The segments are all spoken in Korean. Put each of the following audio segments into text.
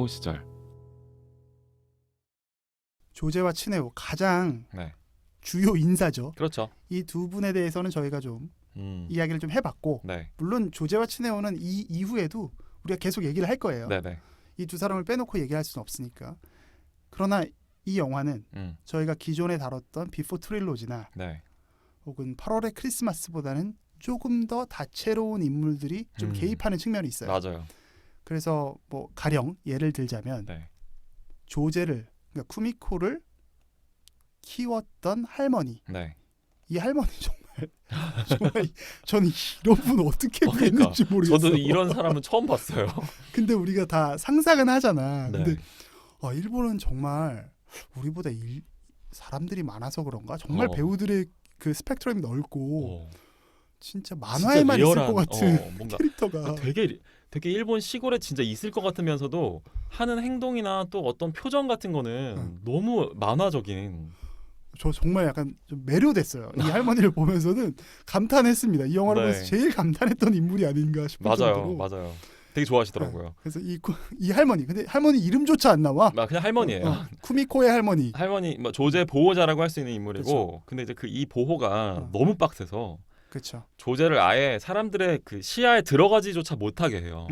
츠네오 시절. 조제와 츠네오 가장 네. 주요 인사죠. 그렇죠. 이 두 분에 대해서는 저희가 좀 이야기를 좀 해봤고 네. 물론 조제와 츠네오는 이 이후에도 우리가 계속 얘기를 할 거예요. 네네. 이 두 사람을 빼놓고 얘기할 수는 없으니까. 그러나 이 영화는 저희가 기존에 다뤘던 비포 트릴로지나 네. 혹은 8월의 크리스마스보다는 조금 더 다채로운 인물들이 좀 개입하는 측면이 있어요. 맞아요. 그래서 뭐 가령 예를 들자면 네. 조제를 그러니까 쿠미코를 키웠던 할머니. 네. 이 할머니 정말 저는 이런 분 어떻게 그러니까, 뵀는지 모르겠어요. 저도 이런 사람은 처음 봤어요. 근데 우리가 다 상상은 하잖아. 네. 근데 일본은 정말 우리보다 사람들이 많아서 그런가? 정말 배우들의 그 스펙트럼이 넓고 진짜 만화에만 진짜 있을 것 같은 뭔가 캐릭터가 되게 일본 시골에 진짜 있을 것 같으면서도 하는 행동이나 또 어떤 표정 같은 거는 너무 만화적인. 저 정말 약간 좀 매료됐어요. 이 할머니를 보면서는 감탄했습니다. 이 영화를 보면서 제일 감탄했던 인물이 아닌가 싶을 정도로. 맞아요. 되게 좋아하시더라고요. 네. 그래서 이 할머니, 근데 할머니 이름조차 안 나와. 그냥 할머니예요. 쿠미코의 할머니. 할머니, 뭐 조제 보호자라고 할 수 있는 인물이고, 그쵸. 근데 이제 이 보호가 너무 빡세서 그렇죠. 조제를 아예 사람들의 그 시야에 들어가지조차 못하게 해요.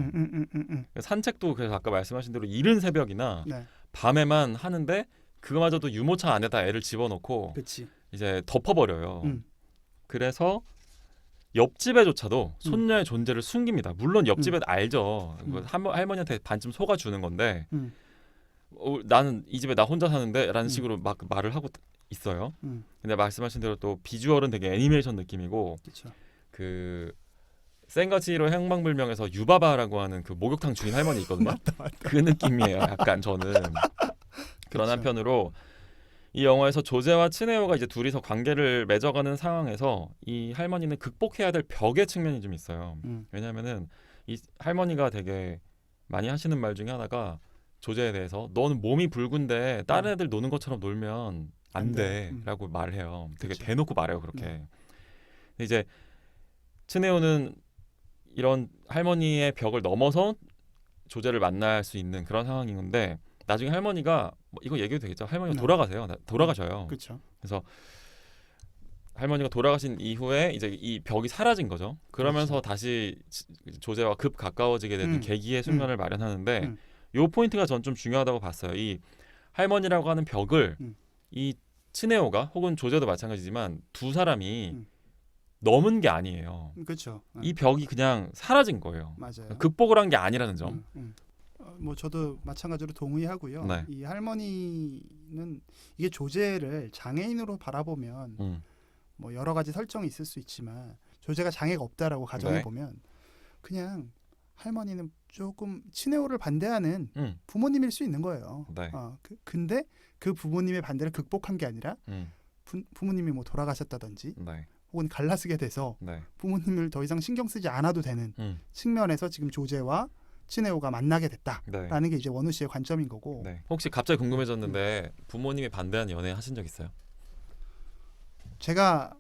산책도 그래서 아까 말씀하신 대로 이른 새벽이나 네. 밤에만 하는데 그거마저도 유모차 안에다 애를 집어넣고 그치. 이제 덮어버려요. 그래서 옆집에조차도 손녀의 존재를 숨깁니다. 물론 옆집에 알죠. 할머니한테 반쯤 속아주는 건데 나는 이 집에 나 혼자 사는데 라는 식으로 막 말을 하고 있어요. 근데 말씀하신 대로 또 비주얼은 되게 애니메이션 느낌이고 그쵸. 그 센가치히로 행방불명에서 유바바라고 하는 그 목욕탕 주인 할머니 있거든요. 맞다. 그 느낌이에요. 약간 저는. 그런 한편으로 이 영화에서 조제와 츠네오가 이제 둘이서 관계를 맺어가는 상황에서 이 할머니는 극복해야 될 벽의 측면이 좀 있어요. 왜냐하면은 이 할머니가 되게 많이 하시는 말 중에 하나가 조제에 대해서 너는 몸이 붉은데 다른 애들 노는 것처럼 놀면 안 돼라고 말해요. 되게 그치. 대놓고 말해요. 그렇게. 근데 이제 츠네오는 이런 할머니의 벽을 넘어서 조제를 만날 수 있는 그런 상황인 건데 나중에 할머니가 이거 얘기해도 되겠죠? 할머니가 돌아가셔요. 그렇죠. 그래서 할머니가 돌아가신 이후에 이제 이 벽이 사라진 거죠. 그러면서 그렇죠. 다시 조제와 급 가까워지게 되는 계기의 순간을 마련하는데 요 포인트가 전 좀 중요하다고 봤어요. 이 할머니라고 하는 벽을 이 츠네오가 혹은 조제도 마찬가지지만 두 사람이 넘은 게 아니에요. 그렇죠. 이 벽이 그냥 사라진 거예요. 맞아요. 극복을 한 게 아니라는 점. 뭐 저도 마찬가지로 동의하고요. 네. 이 할머니는 이게 조제를 장애인으로 바라보면 뭐 여러 가지 설정이 있을 수 있지만 조제가 장애가 없다라고 가정해 보면 그냥 할머니는 조금 츠네오를 반대하는 부모님일 수 있는 거예요. 네. 근데 그 부모님의 반대를 극복한 게 아니라 부모님이 뭐 돌아가셨다든지 네. 혹은 갈라쓰게 돼서 네. 부모님을 더 이상 신경 쓰지 않아도 되는 측면에서 지금 조제와 츠네오가 만나게 됐다라는 게 이제 원우 씨의 관점인 거고. 네. 혹시 갑자기 궁금해졌는데 부모님이 반대하는 연애 하신 적 있어요? 제가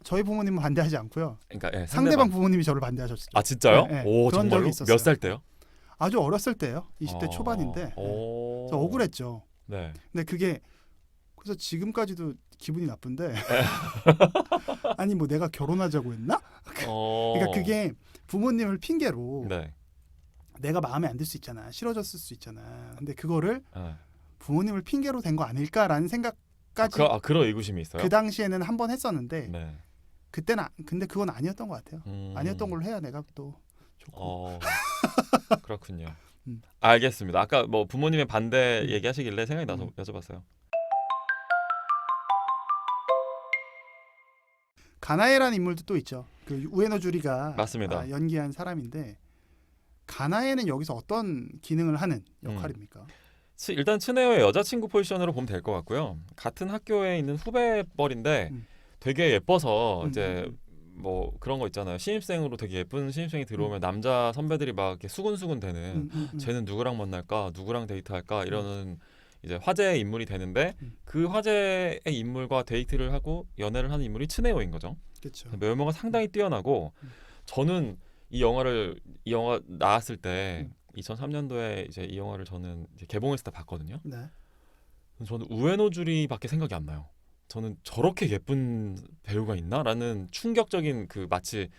저희 부모님은 반대하지 않고요. 그러니까 상대방 부모님이 저를 반대하셨어요. 아 진짜요? 네, 오 그런 정말로? 적이 있었어요. 몇 살 때요? 아주 어렸을 때요. 20대 초반인데. 저 억울했죠. 네. 근데 그게 그래서 지금까지도 기분이 나쁜데 아니 뭐 내가 결혼하자고 했나? 그러니까 그게 부모님을 핑계로 네. 내가 마음에 안 들 수 있잖아. 싫어졌을 수 있잖아. 근데 그거를 부모님을 핑계로 된 거 아닐까라는 생각까지 그런 의구심이 있어요? 그 당시에는 한 번 했었는데 네. 그때는 근데 그건 아니었던 것 같아요. 아니었던 걸로 해야 내가 또 좋고. 그렇군요. 알겠습니다. 아까 뭐 부모님의 반대 얘기하시길래 생각이 나서 여쭤봤어요. 가나에라는 인물도 또 있죠. 그 우에노 주리가 맞습니다. 연기한 사람인데 가나에는 여기서 어떤 기능을 하는 역할입니까? 일단 츠네오의 여자친구 포지션으로 보면 될 것 같고요. 같은 학교에 있는 후배뻘인데 되게 예뻐서 이제 뭐 그런 거 있잖아요. 신입생으로 되게 예쁜 신입생이 들어오면 남자 선배들이 막 이렇게 수근수근 되는 쟤는 누구랑 만날까? 누구랑 데이트할까? 이러는 이제 화제의 인물이 되는데 그 화제의 인물과 데이트를 하고 연애를 하는 인물이 츠네오인 거죠. 그렇죠. 외모가 상당히 뛰어나고 저는 이 영화 나왔을 때 2003년도에 이제 이 영화를 저는 이제 개봉했을 때 봤거든요. 네. 저는 우에노 주리밖에 생각이 안 나요. 저는 저렇게 예쁜 배우가 있나라는 충격적인 그 마치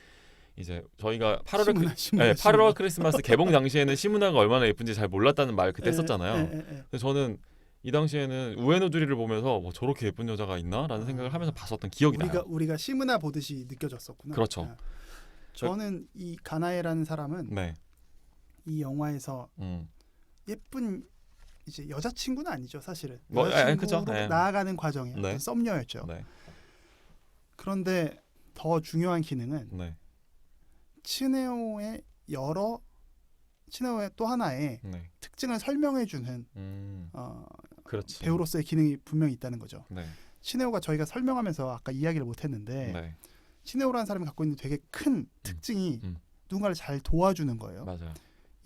이제 저희가 8월 크리스마스 개봉 당시에는 시무나가 얼마나 예쁜지 잘 몰랐다는 말 그때 했었잖아요. 근데 저는 이 당시에는 우에노 주리를 보면서 뭐 저렇게 예쁜 여자가 있나라는 생각을 하면서 봤었던 기억이 나요. 우리가 시무나 보듯이 느껴졌었구나. 그렇죠. 네. 저는 이 가나에라는 사람은 네. 이 영화에서 예쁜 이제 여자친구는 아니죠, 사실은. 뭐, 여자친구로 그쵸? 나아가는 과정에 네. 썸녀였죠. 네. 그런데 더 중요한 기능은 네. 치네오의 또 하나의 네. 특징을 설명해주는 그렇지. 배우로서의 기능이 분명히 있다는 거죠. 네. 치네오가 저희가 설명하면서 아까 이야기를 못했는데 네. 치네오라는 사람이 갖고 있는 되게 큰 특징이 누군가를 잘 도와주는 거예요. 맞아요.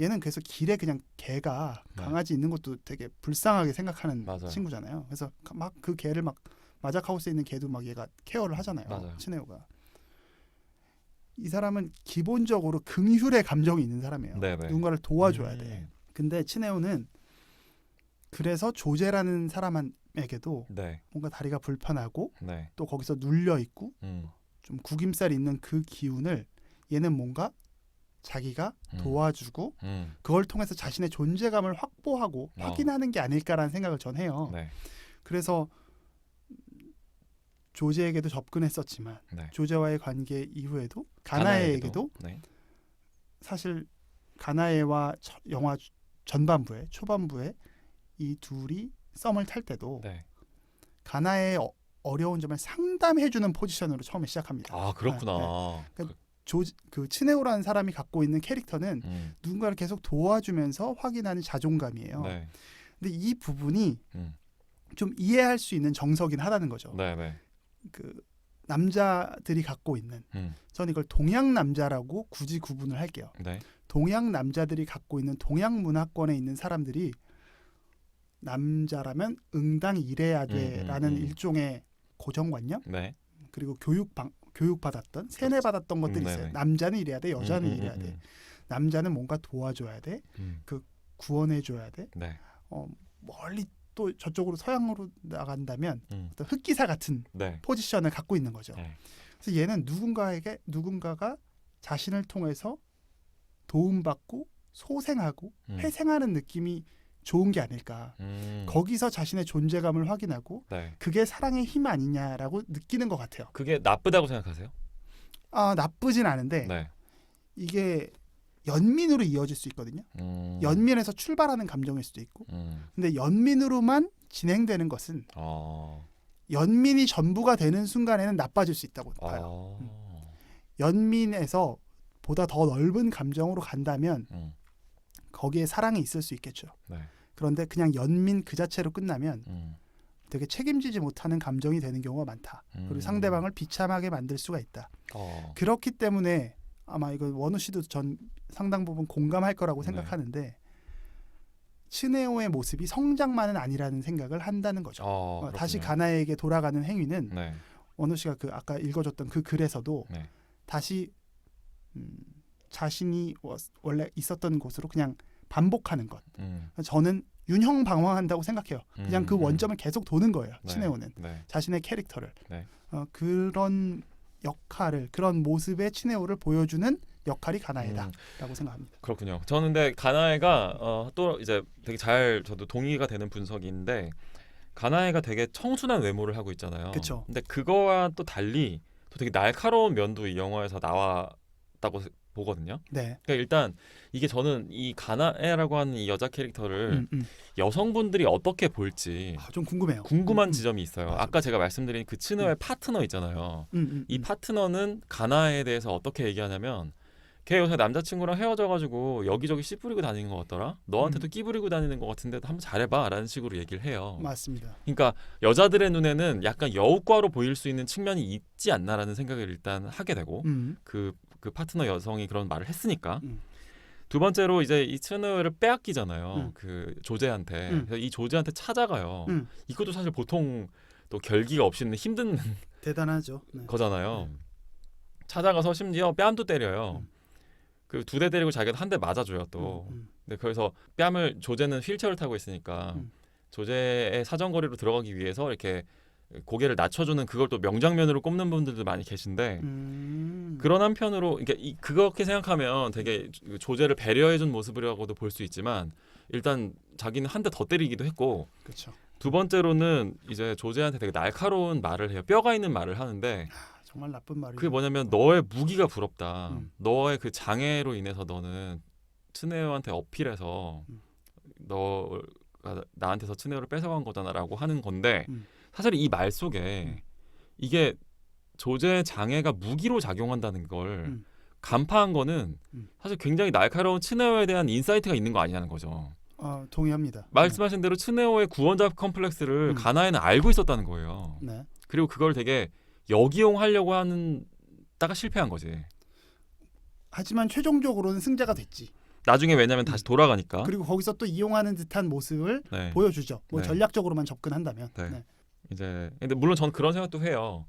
얘는 그래서 길에 그냥 개가 네. 강아지 있는 것도 되게 불쌍하게 생각하는 맞아요. 친구잖아요. 그래서 막 그 개를 막 마자카우스에 있는 개도 막 얘가 케어를 하잖아요. 맞아요. 치네오가. 이 사람은 기본적으로 긍휼의 감정이 있는 사람이에요. 네네. 누군가를 도와줘야 돼. 근데 치네오는 그래서 조제라는 사람에게도 네. 뭔가 다리가 불편하고 네. 또 거기서 눌려 있고 좀 구김살이 있는 그 기운을 얘는 뭔가 자기가 도와주고 그걸 통해서 자신의 존재감을 확보하고 확인하는 게 아닐까라는 생각을 전 해요. 네. 그래서 조제에게도 접근했었지만 네. 조제와의 관계 이후에도 가나에에게도 네. 사실 가나에와 영화 전반부에 초반부에 이 둘이 썸을 탈 때도 네. 가나의 어려운 점을 상담해주는 포지션으로 처음에 시작합니다. 아 그렇구나. 그러니까 그 치네오라는 사람이 갖고 있는 캐릭터는 누군가를 계속 도와주면서 확인하는 자존감이에요. 네. 근데 이 부분이 좀 이해할 수 있는 정서긴 하다는 거죠. 네. 그 남자들이 갖고 있는 저는 이걸 동양 남자라고 굳이 구분을 할게요. 네. 동양 남자들이 갖고 있는 동양 문화권에 있는 사람들이 남자라면 응당 이래야 돼라는 일종의 고정관념 네. 그리고 교육받았던 세뇌받았던 것들이 있어요. 남자는 이래야 돼, 여자는 이래야 돼. 남자는 뭔가 도와줘야 돼, 그 구원해줘야 돼. 네. 멀리 또 저쪽으로 서양으로 나간다면 어떤 흑기사 같은 네. 포지션을 갖고 있는 거죠. 네. 그래서 얘는 누군가가 자신을 통해서 도움받고 소생하고 회생하는 느낌이 좋은 게 아닐까. 거기서 자신의 존재감을 확인하고 네. 그게 사랑의 힘 아니냐라고 느끼는 것 같아요. 그게 나쁘다고 생각하세요? 나쁘진 않은데 네. 이게 연민으로 이어질 수 있거든요. 연민에서 출발하는 감정일 수도 있고. 근데 연민으로만 진행되는 것은 연민이 전부가 되는 순간에는 나빠질 수 있다고 봐요. 연민에서 보다 더 넓은 감정으로 간다면 거기에 사랑이 있을 수 있겠죠. 네. 그런데 그냥 연민 그 자체로 끝나면 되게 책임지지 못하는 감정이 되는 경우가 많다. 그리고 상대방을 비참하게 만들 수가 있다. 그렇기 때문에 아마 이거 원우 씨도 전 상당 부분 공감할 거라고 생각하는데 치네오의 모습이 성장만은 아니라는 생각을 한다는 거죠. 다시 가나에게 돌아가는 행위는 네. 원우 씨가 그 아까 읽어줬던 그 글에서도 네. 다시 자신이 원래 있었던 곳으로 그냥 반복하는 것. 저는 윤형방황한다고 생각해요. 그냥 그 원점을 계속 도는 거예요. 네. 치네오는 네. 자신의 캐릭터를 네. 그런 역할을 그런 모습의 치네오를 보여주는 역할이 가나에다라고 생각합니다. 그렇군요. 저는 근데 가나에가 또 이제 되게 잘 저도 동의가 되는 분석인데 가나에가 되게 청순한 외모를 하고 있잖아요. 그쵸. 근데 그거와 또 달리 또 되게 날카로운 면도 이 영화에서 나왔다고 보거든요. 네. 그러니까 일단 이게 저는 이 가나에라고 하는 이 여자 캐릭터를 여성분들이 어떻게 볼지 좀 궁금해요. 궁금한 지점이 있어요. 맞아. 아까 제가 말씀드린 그 치노의 파트너 있잖아요. 이 파트너는 가나에 대해서 어떻게 얘기하냐면 걔 요새 남자친구랑 헤어져가지고 여기저기 씨 뿌리고 다니는 것 같더라. 너한테도 끼 부리고 다니는 것 같은데 한번 잘해봐 라는 식으로 얘기를 해요. 맞습니다. 그러니까 여자들의 눈에는 약간 여우과로 보일 수 있는 측면이 있지 않나라는 생각을 일단 하게 되고 그 파트너 여성이 그런 말을 했으니까 두 번째로 이제 이 치노를 빼앗기잖아요. 그 조제한테. 그래서 이 조제한테 찾아가요. 이것도 사실 보통 또 결기가 없이는 힘든 대단하죠. 네. 거잖아요. 찾아가서 심지어 뺨도 때려요. 그 2대 때리고 자기가 한 대 맞아줘요 또. 근데 그래서 뺨을 조제는 휠체어를 타고 있으니까 조제의 사정거리로 들어가기 위해서 이렇게 고개를 낮춰주는 그걸 또 명장면으로 꼽는 분들도 많이 계신데 그런 한편으로 그렇게 생각하면 되게 조제를 배려해준 모습이라고도 볼 수 있지만 일단 자기는 한 대 더 때리기도 했고 그렇죠. 두 번째로는 이제 조제한테 되게 날카로운 말을 해요. 뼈가 있는 말을 하는데 정말 나쁜 말이죠. 그게 뭐냐면 너의 무기가 부럽다. 너의 그 장애로 인해서 너는 츠네오한테 어필해서 너가 나한테서 츠네오를 뺏어간 거잖아라고 하는 건데 사실 이 말 속에 이게 조제의 장애가 무기로 작용한다는 걸 간파한 거는 사실 굉장히 날카로운 츠네오에 대한 인사이트가 있는 거 아니냐는 거죠. 동의합니다. 말씀하신 대로 츠네오의 구원자 컴플렉스를 가나에는 알고 있었다는 거예요. 네. 그리고 그걸 되게 역이용하려고 하는 다가 실패한 거지. 하지만 최종적으로는 승자가 됐지. 나중에 왜냐면 다시 돌아가니까. 그리고 거기서 또 이용하는 듯한 모습을 네. 보여주죠. 뭐 네. 전략적으로만 접근한다면. 네. 네. 이제 근데 물론 저는 그런 생각도 해요.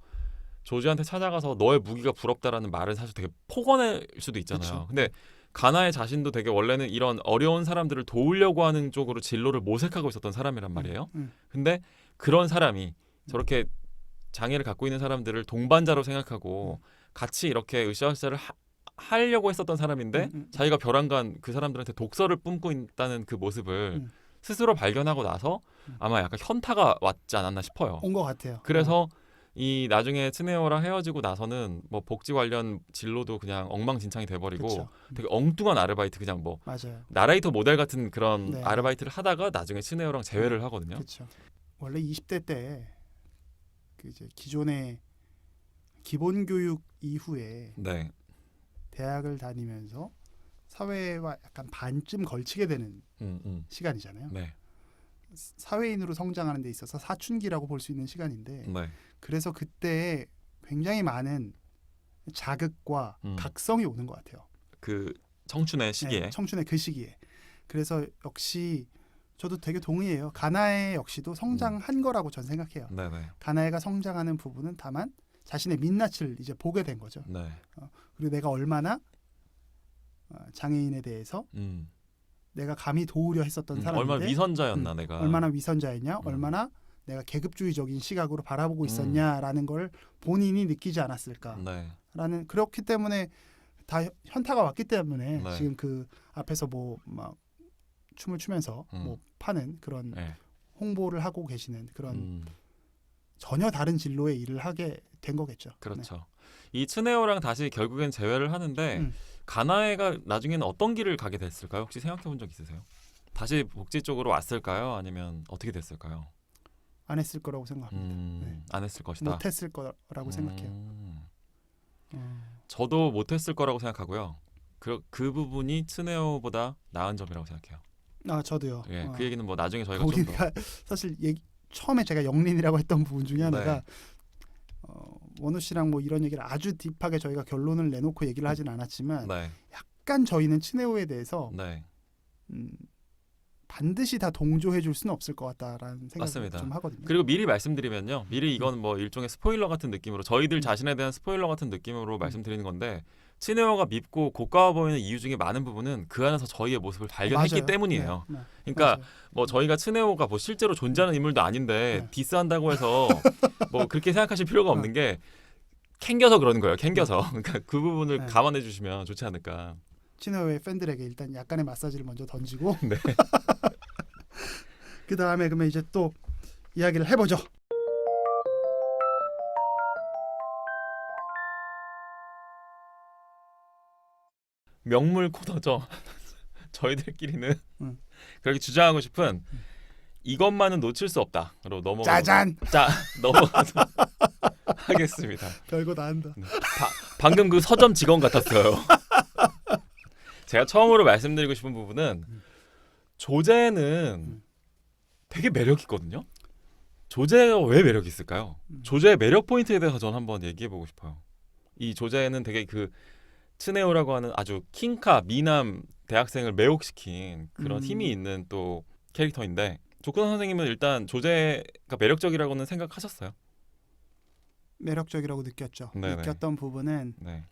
조지한테 찾아가서 너의 무기가 부럽다라는 말은 사실 되게 폭언일 수도 있잖아요. 그쵸. 근데 가나의 자신도 되게 원래는 이런 어려운 사람들을 도우려고 하는 쪽으로 진로를 모색하고 있었던 사람이란 말이에요. 근데 그런 사람이 저렇게 장애를 갖고 있는 사람들을 동반자로 생각하고 같이 이렇게 으쌰으쌰를 하려고 했었던 사람인데 자기가 벼랑간 그 사람들한테 독서를 뿜고 있다는 그 모습을 스스로 발견하고 나서 아마 약간 현타가 왔지 않았나 싶어요. 온 것 같아요. 그래서 이 나중에 츠네오랑 헤어지고 나서는 뭐 복지 관련 진로도 그냥 엉망진창이 돼버리고 그쵸. 되게 엉뚱한 아르바이트 그냥 뭐 맞아요. 나레이터 모델 같은 그런 네. 아르바이트를 하다가 나중에 츠네오랑 재회를 하거든요. 그렇죠. 원래 20대 때 그 이제 기존의 기본 교육 이후에 네, 대학을 다니면서 사회와 약간 반쯤 걸치게 되는 시간이잖아요. 네, 사회인으로 성장하는 데 있어서 사춘기라고 볼 수 있는 시간인데 네, 그래서 그때 굉장히 많은 자극과 각성이 오는 것 같아요. 그 청춘의 시기에. 네, 청춘의 그 시기에. 그래서 역시 저도 되게 동의해요. 가나에 역시도 성장한 거라고 전 생각해요. 네, 네, 가나에가 성장하는 부분은 다만 자신의 민낯을 이제 보게 된 거죠. 네, 그리고 내가 얼마나 장애인에 대해서 내가 감히 도우려 했었던 사람인데 얼마나 위선자였나 내가. 얼마나 위선자였냐, 얼마나 내가 계급주의적인 시각으로 바라보고 있었냐라는 걸 본인이 느끼지 않았을까라는 네, 그렇기 때문에 다 현타가 왔기 때문에 네. 지금 그 앞에서 뭐 막 춤을 추면서 뭐 파는 그런 네. 홍보를 하고 계시는 그런 전혀 다른 진로의 일을 하게 된 거겠죠. 그렇죠. 네. 이 츠네오랑 다시 결국엔 재회를 하는데 가나에가 나중에는 어떤 길을 가게 됐을까요? 혹시 생각해 본 적 있으세요? 다시 복지 쪽으로 왔을까요? 아니면 어떻게 됐을까요? 안 했을 거라고 생각합니다. 네. 안 했을 것이다. 못했을 거라고 생각해요. 저도 못했을 거라고 생각하고요. 그 부분이 츠네오보다 나은 점이라고 생각해요. 저도요. 예, 그 얘기는 뭐 나중에 저희가 좀 더. 우리가 사실 처음에 제가 영린이라고 했던 부분 중에 하나가 원우 씨랑 뭐 이런 얘기를 아주 딥하게 저희가 결론을 내놓고 얘기를 하진 않았지만 네, 약간 저희는 츠네오에 대해서 네, 반드시 다 동조해 줄 수는 없을 것 같다라는 생각을 맞습니다. 좀 하거든요. 그리고 미리 말씀드리면요. 미리 이건 뭐 일종의 스포일러 같은 느낌으로 저희들 자신에 대한 스포일러 같은 느낌으로 말씀드리는 건데 츠네오가 밉고 고가워 보이는 이유 중에 많은 부분은 그 안에서 저희의 모습을 발견했기 맞아요. 때문이에요. 네, 그러니까 맞아요. 뭐 저희가 츠네오가 뭐 실제로 존재하는 인물도 아닌데 디스한다고 해서 뭐 그렇게 생각하실 필요가 없는 게 캥겨서 그러는 거예요. 캥겨서. 그러니까 그 부분을 감안해 주시면 좋지 않을까. 츠네오의 팬들에게 일단 약간의 마사지를 먼저 던지고 네. 그 다음에 그러면 이제 또 이야기를 해보죠. 명물 코너죠. 저희들끼리는 그렇게 주장하고 싶은 이것만은 놓칠 수 없다로 짜잔. 넘어가서 하겠습니다. 별거 다 한다. 방금 그 서점 직원 같았어요. 제가 처음으로 말씀드리고 싶은 부분은 조제는 되게 매력 있거든요. 조제가 왜 매력 있을까요? 조제의 매력 포인트에 대해서 저는 한번 얘기해 보고 싶어요. 이 조제는 되게 그 츠네오라고 하는 아주 킹카 미남 대학생을 매혹시킨 그런 힘이 있는 또 캐릭터인데 조쿠나 선생님은 일단 조제가 매력적이라고는 생각하셨어요? 매력적이라고 느꼈죠. 네네. 느꼈던 부분은 네.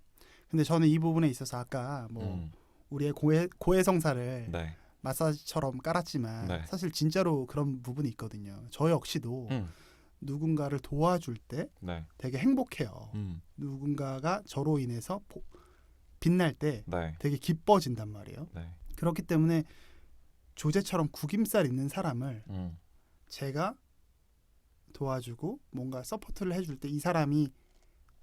근데 저는 이 부분에 있어서 아까 뭐 우리의 고해성사를 네. 마사지처럼 깔았지만 네. 사실 진짜로 그런 부분이 있거든요. 저 역시도 누군가를 도와줄 때 네. 되게 행복해요. 누군가가 저로 인해서 빛날 때 네. 되게 기뻐진단 말이에요. 네. 그렇기 때문에 조제처럼 구김살 있는 사람을 제가 도와주고 뭔가 서포트를 해줄 때 이 사람이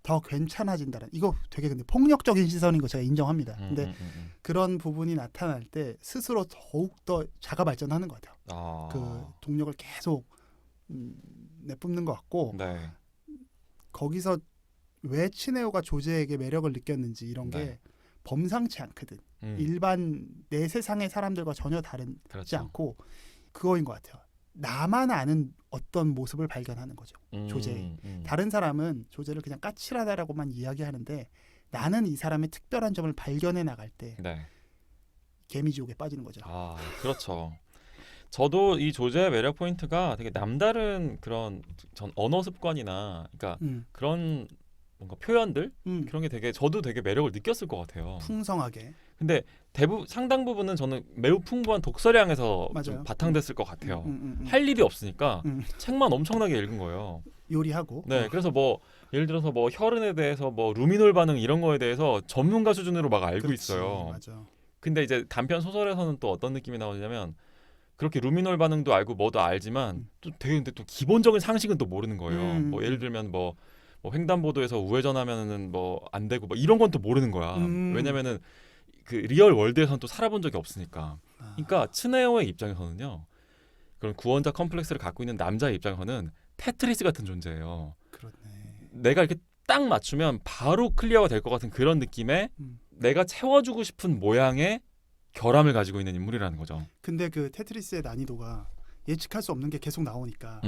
더 괜찮아진다는, 이거 되게 근데 폭력적인 시선인 거 제가 인정합니다. 근데 그런 부분이 나타날 때 스스로 더욱더 자가 발전하는 것 같아요. 그 동력을 계속 내뿜는 것 같고 네. 거기서 왜 치네오가 조제에게 매력을 느꼈는지 이런 네. 게 범상치 않거든. 일반 내 세상의 사람들과 전혀 다르지 그렇죠. 않고 그거인 것 같아요. 나만 아는 어떤 모습을 발견하는 거죠. 조제. 다른 사람은 조제를 그냥 까칠하다라고만 이야기하는데 나는 이 사람의 특별한 점을 발견해 나갈 때 네. 개미지옥에 빠지는 거죠. 그렇죠. 저도 이 조제의 매력 포인트가 되게 남다른 그런 전 언어 습관이나 그러니까 그런 뭔가 표현들 그런 게 되게 저도 되게 매력을 느꼈을 것 같아요. 풍성하게. 근데 상당 부분은 저는 매우 풍부한 독서량에서 좀 바탕됐을 것 같아요. 할 일이 없으니까 책만 엄청나게 읽은 거예요. 요리하고. 네, 그래서 뭐 예를 들어서 뭐 혈흔에 대해서 뭐 루미놀 반응 이런 거에 대해서 전문가 수준으로 막 알고 있어요. 맞아. 근데 이제 단편 소설에서는 또 어떤 느낌이 나오냐면 그렇게 루미놀 반응도 알고 뭐도 알지만 또 되게 근데 또 기본적인 상식은 또 모르는 거예요. 뭐 예를 들면 뭐 횡단보도에서 우회전하면은 뭐 안 되고 뭐 이런 건 또 모르는 거야. 왜냐면은 그 리얼 월드에서는 또 살아본 적이 없으니까. 그러니까 츠네오의 입장에서는요. 그런 구원자 컴플렉스를 갖고 있는 남자의 입장에서는 테트리스 같은 존재예요. 그렇네. 내가 이렇게 딱 맞추면 바로 클리어가 될 것 같은 그런 느낌에 내가 채워주고 싶은 모양의 결함을 가지고 있는 인물이라는 거죠. 근데 그 테트리스의 난이도가 예측할 수 없는 게 계속 나오니까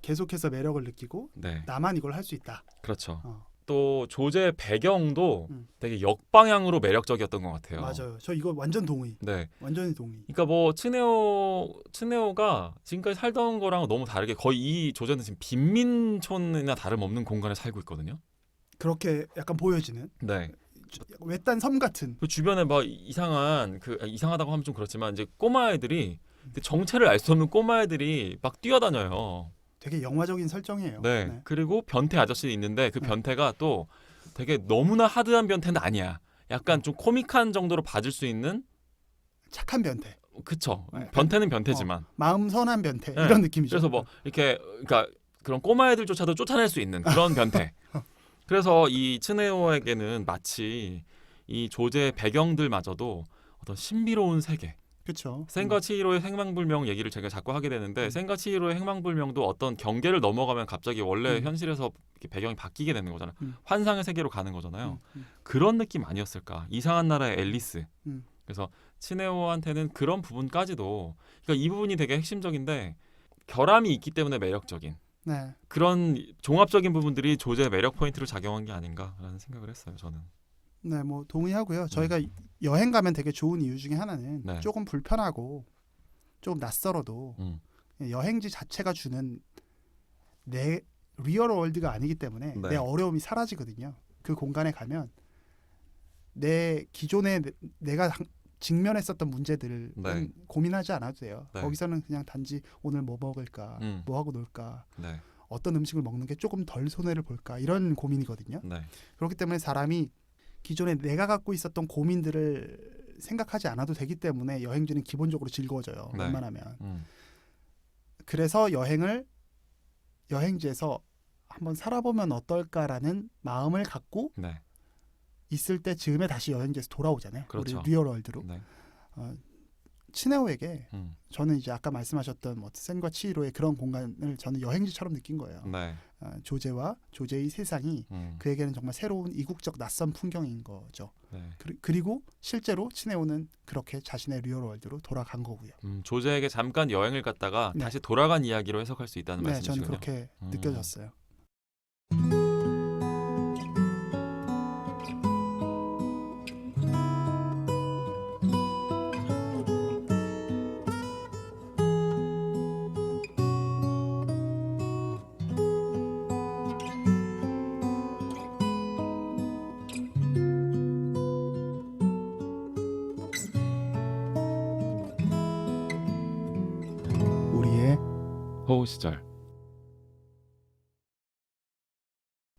계속해서 매력을 느끼고 네. 나만 이걸 할 수 있다. 그렇죠. 또 조제의 배경도 되게 역방향으로 매력적이었던 것 같아요. 맞아요. 저 이거 완전 동의. 네. 완전히 동의. 그러니까 뭐 츠네오가 지금까지 살던 거랑 너무 다르게 거의 이 조제는 지금 빈민촌이나 다름없는 공간에 살고 있거든요. 그렇게 약간 보여지는. 네. 외딴 섬 같은. 그 주변에 막 이상하다고 하면 좀 그렇지만 이제 꼬마애들이 정체를 알 수 없는 꼬마애들이 막 뛰어다녀요. 되게 영화적인 설정이에요. 네. 그리고 변태 아저씨 있는데 그 변태가 또 되게 너무나 하드한 변태는 아니야. 약간 좀 코믹한 정도로 봐줄 수 있는 착한 변태. 그쵸. 변태는 변태지만 마음 선한 변태 이런 느낌이죠. 그래서 뭐 이렇게 그러니까 그런 꼬마애들조차도 쫓아낼 수 있는 그런 변태. 그래서 이 츠네오에게는 마치 이 조제의 배경들마저도 어떤 신비로운 세계. 그렇죠. 센과 치히로의 행방불명 얘기를 제가 자꾸 하게 되는데 센과 치히로의 행방불명도 어떤 경계를 넘어가면 갑자기 원래 현실에서 이렇게 배경이 바뀌게 되는 거잖아요. 환상의 세계로 가는 거잖아요. 그런 느낌 아니었을까? 이상한 나라의 앨리스. 그래서 츠네오한테는 그런 부분까지도 그러니까 이 부분이 되게 핵심적인데 결함이 있기 때문에 매력적인 네. 그런 종합적인 부분들이 조제의 매력 포인트로 작용한 게 아닌가라는 생각을 했어요. 저는. 네, 뭐 동의하고요. 저희가 여행 가면 되게 좋은 이유 중에 하나는 조금 불편하고 조금 낯설어도 여행지 자체가 주는 내 리얼 월드가 아니기 때문에 내 어려움이 사라지거든요. 그 공간에 가면 내 기존에 내가 직면했었던 문제들을 고민하지 않아도 돼요. 거기서는 그냥 단지 오늘 뭐 먹을까, 뭐 하고 놀까, 어떤 음식을 먹는 게 조금 덜 손해를 볼까 이런 고민이거든요. 그렇기 때문에 사람이 기존에 내가 갖고 있었던 고민들을 생각하지 않아도 되기 때문에 여행지는 기본적으로 즐거워져요. 웬만하면. 그래서 여행지에서 한번 살아보면 어떨까라는 마음을 갖고 있을 때 즈음에 다시 여행지에서 돌아오잖아요. 그렇죠. 우리 리얼월드로. 츠네오에게 저는 이제 아까 말씀하셨던 뭐 센과 치히로의 그런 공간을 저는 여행지처럼 느낀 거예요. 조제와 조제의 세상이 그에게는 정말 새로운 이국적 낯선 풍경인 거죠. 그리고 실제로 츠네오는 그렇게 자신의 리얼월드로 돌아간 거고요. 조제에게 잠깐 여행을 갔다가 다시 돌아간 이야기로 해석할 수 있다는 말씀이시군요. 저는 그렇게 느껴졌어요. 호우 시절